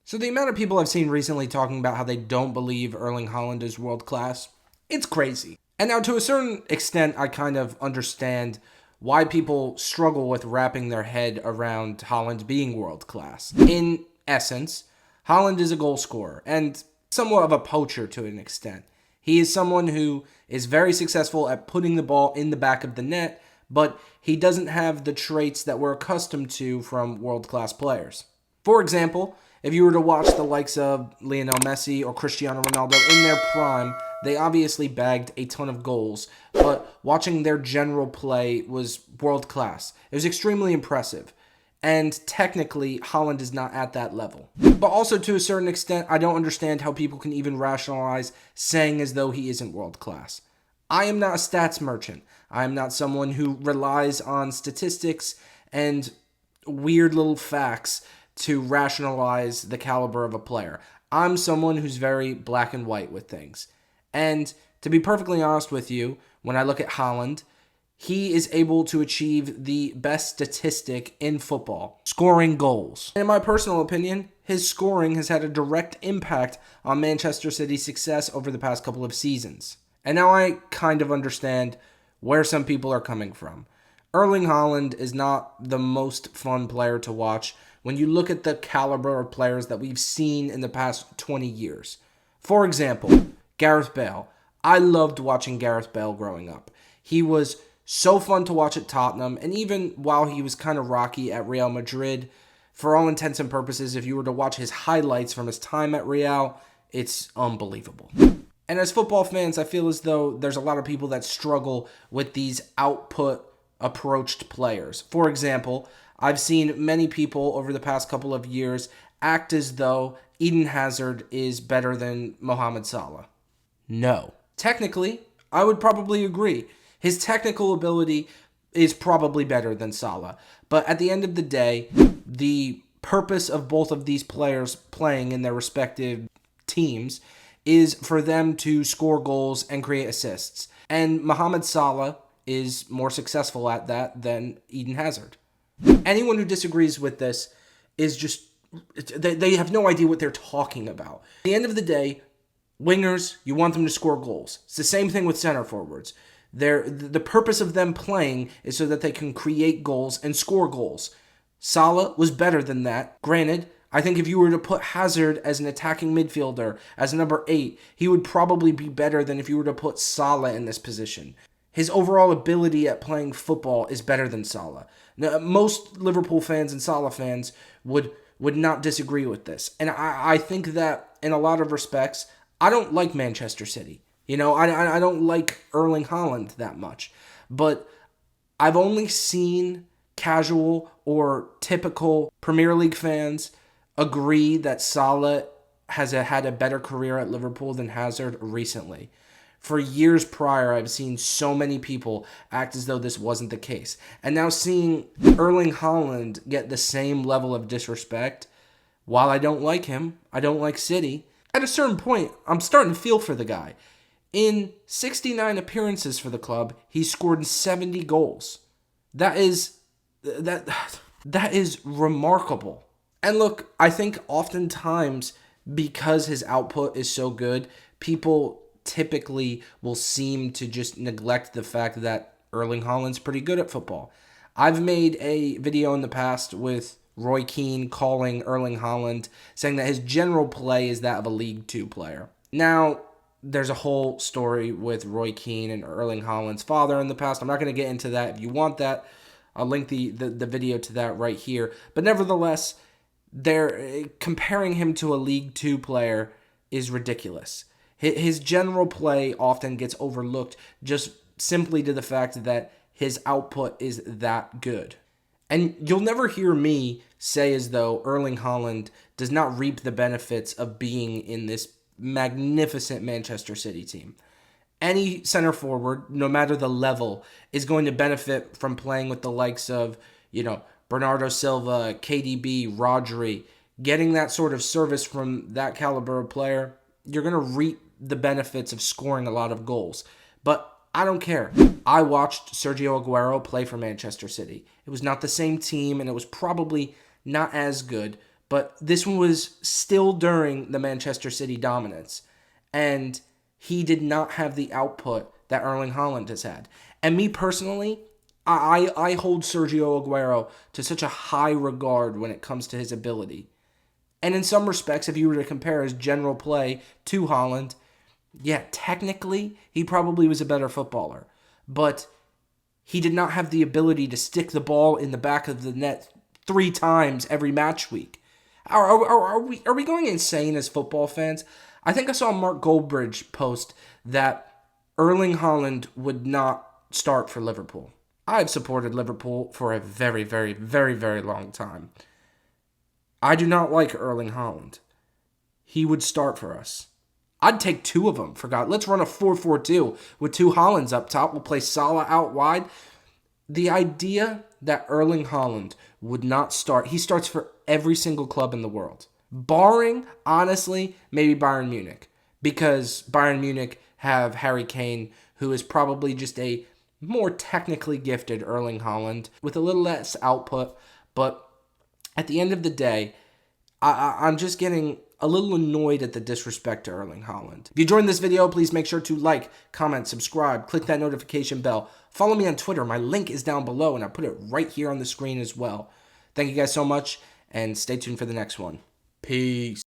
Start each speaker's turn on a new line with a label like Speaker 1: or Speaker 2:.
Speaker 1: So the amount of people I've seen recently talking about how they don't believe Erling Haaland is world class, it's crazy. And now to a certain extent, I kind of understand why people struggle with wrapping their head around Haaland being world class. In essence, Haaland is a goal scorer and somewhat of a poacher to an extent. He is someone who is very successful at putting the ball in the back of the net, but he doesn't have the traits that we're accustomed to from world-class players. For example, if you were to watch the likes of Lionel Messi or Cristiano Ronaldo in their prime, they obviously bagged a ton of goals, but watching their general play was world-class. It was extremely impressive. And technically, Haaland is not at that level. But also, to a certain extent, I don't understand how people can even rationalize saying as though he isn't world class. I am not a stats merchant. I am not someone who relies on statistics and weird little facts to rationalize the caliber of a player. I'm someone who's very black and white with things. And to be perfectly honest with you, when I look at Haaland, he is able to achieve the best statistic in football, scoring goals. In my personal opinion, his scoring has had a direct impact on Manchester City's success over the past couple of seasons. And now I kind of understand where some people are coming from. Erling Haaland is not the most fun player to watch when you look at the caliber of players that we've seen in the past 20 years. For example, Gareth Bale. I loved watching Gareth Bale growing up. He was so fun to watch at Tottenham, and even while he was kind of rocky at Real Madrid, for all intents and purposes, if you were to watch his highlights from his time at Real, it's unbelievable. And as football fans, I feel as though there's a lot of people that struggle with these output-approached players. For example, I've seen many people over the past couple of years act as though Eden Hazard is better than Mohamed Salah. No. Technically, I would probably agree. His technical ability is probably better than Salah. But at the end of the day, the purpose of both of these players playing in their respective teams is for them to score goals and create assists. And Mohamed Salah is more successful at that than Eden Hazard. Anyone who disagrees with this is just, they have no idea what they're talking about. At the end of the day, wingers, you want them to score goals. It's the same thing with center forwards. The purpose of them playing is so that they can create goals and score goals. Salah was better than that. Granted, I think if you were to put Hazard as an attacking midfielder, as number 8, he would probably be better than if you were to put Salah in this position. His overall ability at playing football is better than Salah. Now, most Liverpool fans and Salah fans would not disagree with this. And I think that in a lot of respects, I don't like Manchester City. You know, I don't like Erling Haaland that much. But I've only seen casual or typical Premier League fans agree that Salah has had a better career at Liverpool than Hazard recently. For years prior, I've seen so many people act as though this wasn't the case. And now seeing Erling Haaland get the same level of disrespect, while I don't like him, I don't like City, at a certain point, I'm starting to feel for the guy. In 69 appearances for the club, he scored 70 goals. That is remarkable. And look, I think oftentimes because his output is so good, people typically will seem to just neglect the fact that Erling Haaland's pretty good at football. I've made a video in the past with Roy Keane calling Erling Haaland, saying that his general play is that of a League Two player. Now, there's a whole story with Roy Keane and Erling Haaland's father in the past. I'm not going to get into that. If you want that, I'll link the video to that right here. But nevertheless, they're comparing him to a League Two player is ridiculous. His general play often gets overlooked just simply to the fact that his output is that good. And you'll never hear me say as though Erling Haaland does not reap the benefits of being in this magnificent Manchester City team. Any center forward, no matter the level, is going to benefit from playing with the likes of, Bernardo Silva, KDB, Rodri. Getting that sort of service from that caliber of player, you're going to reap the benefits of scoring a lot of goals. But I don't care. I watched Sergio Aguero play for Manchester City. It was not the same team, and it was probably not as good, But this one was still during the Manchester City dominance. And he did not have the output that Erling Haaland has had. And me personally, I hold Sergio Aguero to such a high regard when it comes to his ability. And in some respects, if you were to compare his general play to Haaland, yeah, technically, he probably was a better footballer. But he did not have the ability to stick the ball in the back of the net 3 times every match week. Are we going insane as football fans? I think I saw Mark Goldbridge post that Erling Haaland would not start for Liverpool. I've supported Liverpool for a very, very, very, very long time. I do not like Erling Haaland. He would start for us. I'd take 2 of them. For God, let's run a 4-4-2 with 2 Haalands up top. We'll play Salah out wide. The idea that Erling Haaland would not start, he starts for every single club in the world. Barring, honestly, maybe Bayern Munich. Because Bayern Munich have Harry Kane, who is probably just a more technically gifted Erling Haaland with a little less output. But at the end of the day, I'm just getting a little annoyed at the disrespect to Erling Haaland. If you enjoyed this video, please make sure to like, comment, subscribe, click that notification bell. Follow me on Twitter. My link is down below, and I put it right here on the screen as well. Thank you guys so much, and stay tuned for the next one. Peace.